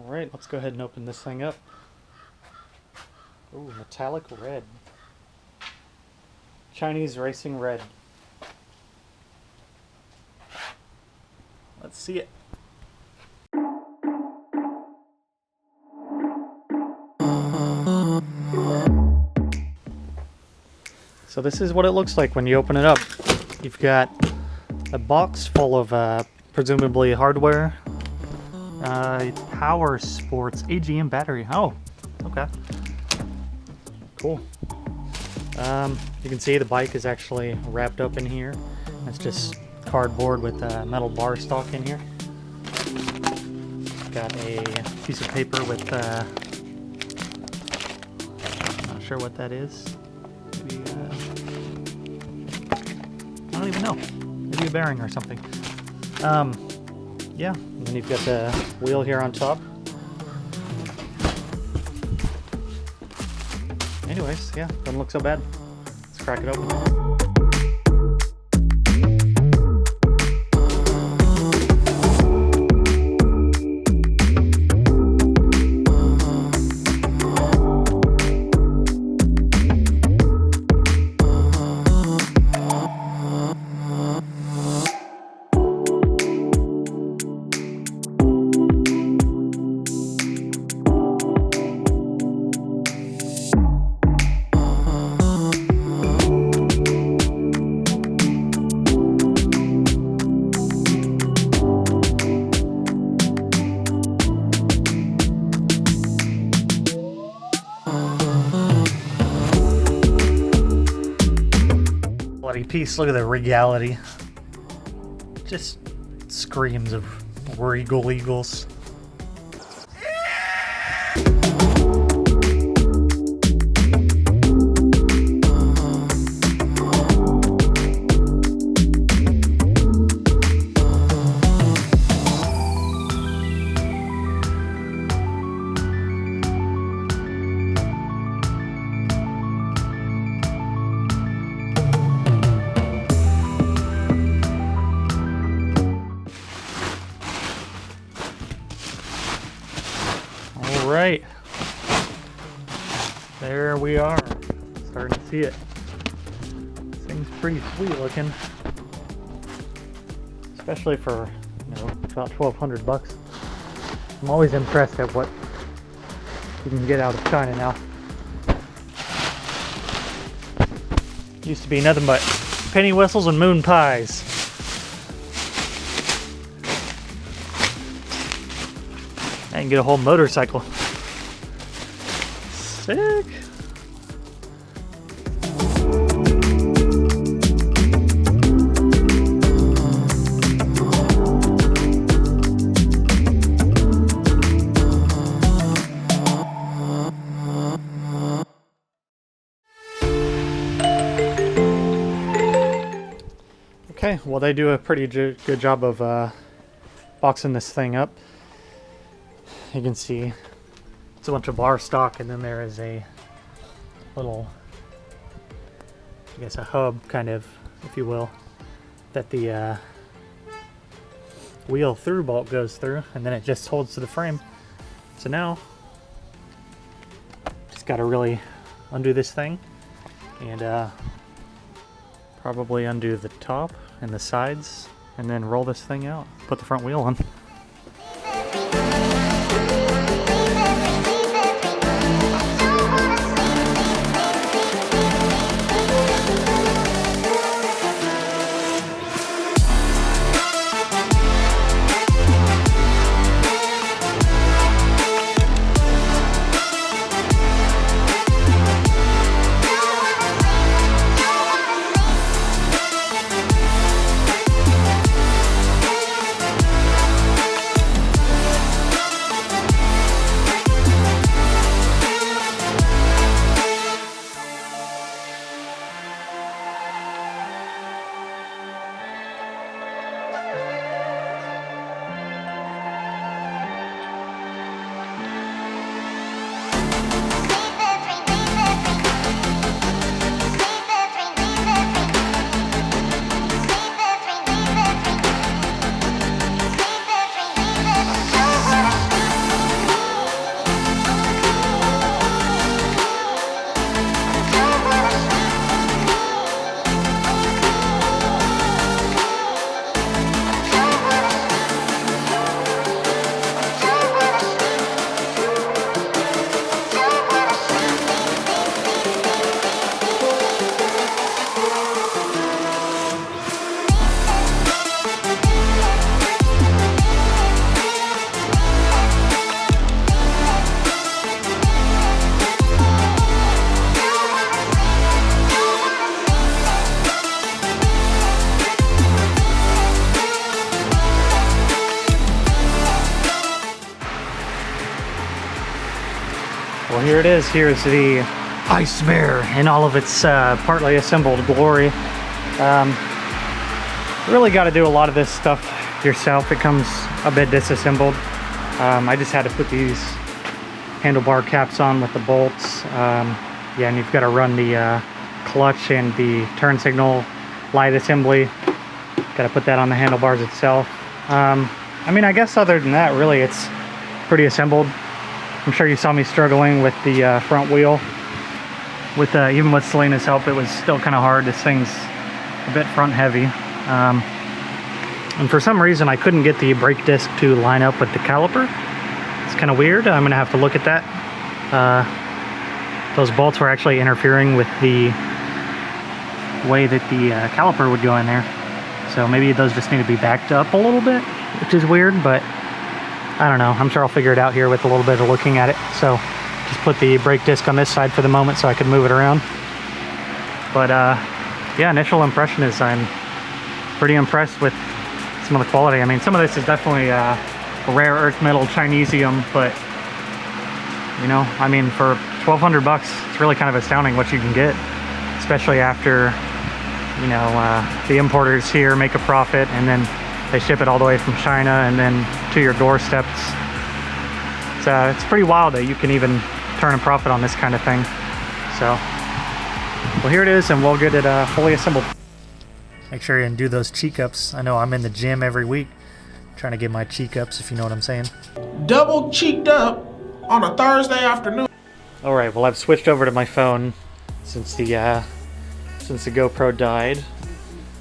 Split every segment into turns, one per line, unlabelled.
Alright, let's go ahead and open this thing up. Ooh, metallic red. Chinese racing red. Let's see it. So this is what it looks like when you open it up. You've got a box full of presumably hardware. Power Sports AGM battery. Oh, okay. Cool. You can see the bike is actually wrapped up in here. It's just cardboard with a metal bar stock in here. Got a piece of paper with, not sure what that is. Maybe, I don't even know. Maybe a bearing or something. Yeah, and then you've got the wheel here on top. Anyways, yeah, doesn't look so bad. Let's crack it open. Piece. Look at the regality. Just screams of regal eagles. Right, there we are, starting to see it. This thing's pretty sweet looking, especially for, you know, about 1,200 bucks. I'm always impressed at what you can get out of China now. Used to be nothing but penny whistles and moon pies. I can get a whole motorcycle. Sick. Okay, well they do a pretty good job of boxing this thing up. You can see it's a bunch of bar stock, and then there is a little, I guess, a hub, kind of, if you will, that the wheel through bolt goes through, and then it just holds to the frame. So now, just got to really undo this thing, and probably undo the top and the sides, and then roll this thing out, put the front wheel on. here it is. Here's the Icebear in all of its partly assembled glory. You really got to do a lot of this stuff yourself. It comes a bit disassembled. I just had to put these handlebar caps on with the bolts. Yeah, and you've got to run the clutch and the turn signal light assembly. Got to put that on the handlebars itself. I mean, I guess other than that, really, it's pretty assembled. I'm sure you saw me struggling with the front wheel. With even with Selena's help, it was still kind of hard. This thing's a bit front heavy. And for some reason, I couldn't get the brake disc to line up with the caliper. It's kind of weird. I'm going to have to look at that. Those bolts were actually interfering with the way that the caliper would go in there. So maybe those just need to be backed up a little bit, which is weird, but I don't know. I'm sure I'll figure it out here with a little bit of looking at it. So just put the brake disc on this side for the moment so I can move it around. But yeah, initial impression is I'm pretty impressed with some of the quality. I mean, some of this is definitely rare earth metal Chinesium, but you know, I mean, for 1,200 bucks, it's really kind of astounding what you can get, especially after, you know, the importers here make a profit and then they ship it all the way from China and then to your doorsteps. It's pretty wild that you can even turn a profit on this kind of thing. So, well, here it is, and we'll get it fully assembled. Make sure you do those cheek ups. I know I'm in the gym every week trying to get my cheek ups, if you know what I'm saying.
Double cheeked up on a Thursday afternoon.
All right, well, I've switched over to my phone since the GoPro died.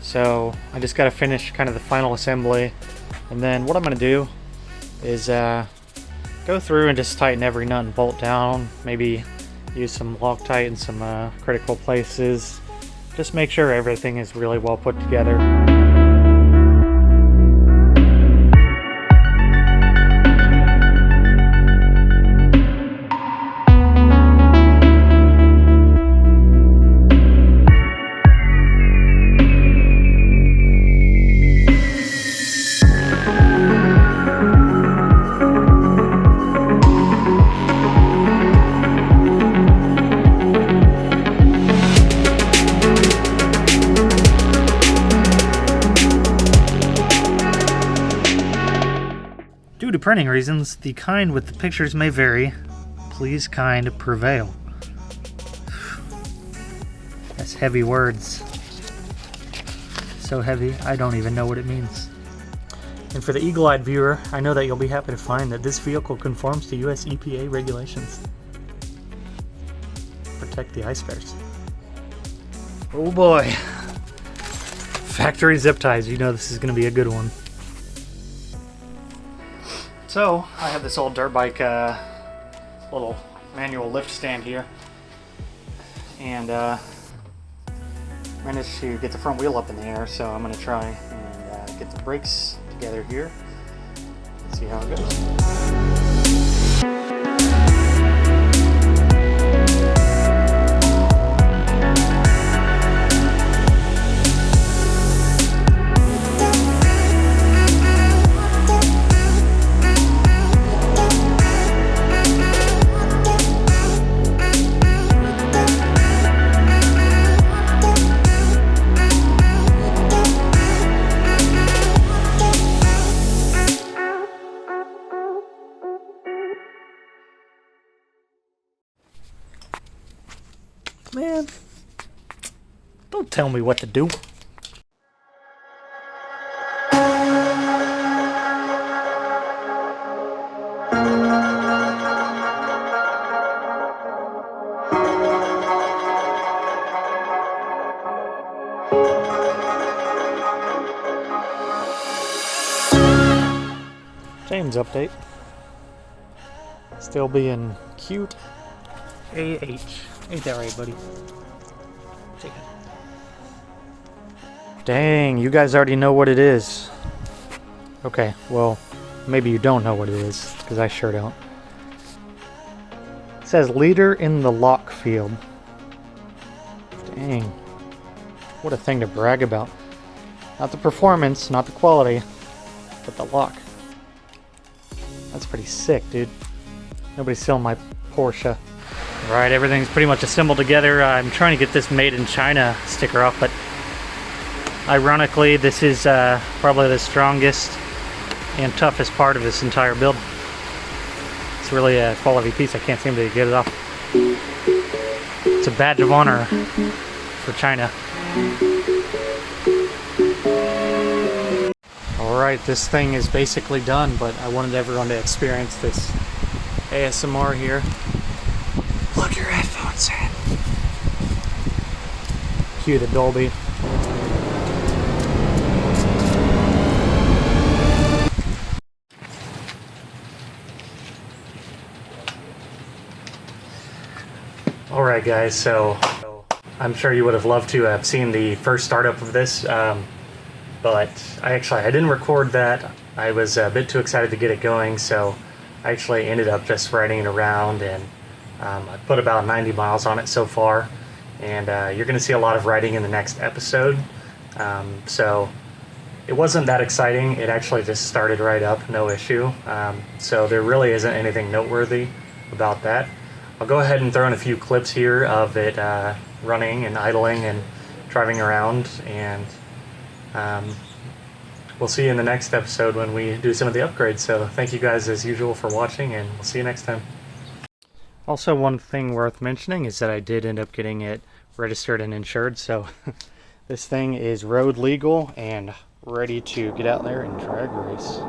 So I just got to finish kind of the final assembly, and then what I'm going to do is go through and just tighten every nut and bolt down, maybe use some Loctite in some critical places. Just make sure everything is really well put together. Due to printing reasons, the kind with the pictures may vary. Please kind prevail. That's heavy words. So heavy, I don't even know what it means. And for the eagle-eyed viewer, I know that you'll be happy to find that this vehicle conforms to US EPA regulations. Protect the ice bears. Oh boy. Factory zip ties, you know this is going to be a good one. So, I have this old dirt bike little manual lift stand here, and managed to get the front wheel up in the air, so I'm going to try and get the brakes together here, see how it goes. Man, don't tell me what to do. James update. Still being cute. AH. Ain't that right, buddy? Take it. Dang, you guys already know what it is. Okay, well, maybe you don't know what it is, because I sure don't. It says leader in the lock field. Dang. What a thing to brag about. Not the performance, not the quality, but the lock. That's pretty sick, dude. Nobody's stealing my Porsche. Alright, everything's pretty much assembled together. I'm trying to get this made in China sticker off, but ironically this is probably the strongest and toughest part of this entire build. It's really a quality piece. I can't seem to get it off. It's a badge of honor for China. Alright, this thing is basically done, but I wanted everyone to experience this ASMR here. Plug your headphones in. Cue the Dolby. Alright guys, so I'm sure you would have loved to have seen the first startup of this, but I didn't record that. I was a bit too excited to get it going, so I actually ended up just riding it around, and I put about 90 miles on it so far, and you're going to see a lot of riding in the next episode. So it wasn't that exciting. It actually just started right up, no issue. So there really isn't anything noteworthy about that. I'll go ahead and throw in a few clips here of it running and idling and driving around, and we'll see you in the next episode when we do some of the upgrades. So thank you guys as usual for watching, and we'll see you next time. Also, one thing worth mentioning is that I did end up getting it registered and insured, so this thing is road legal and ready to get out there and drag race.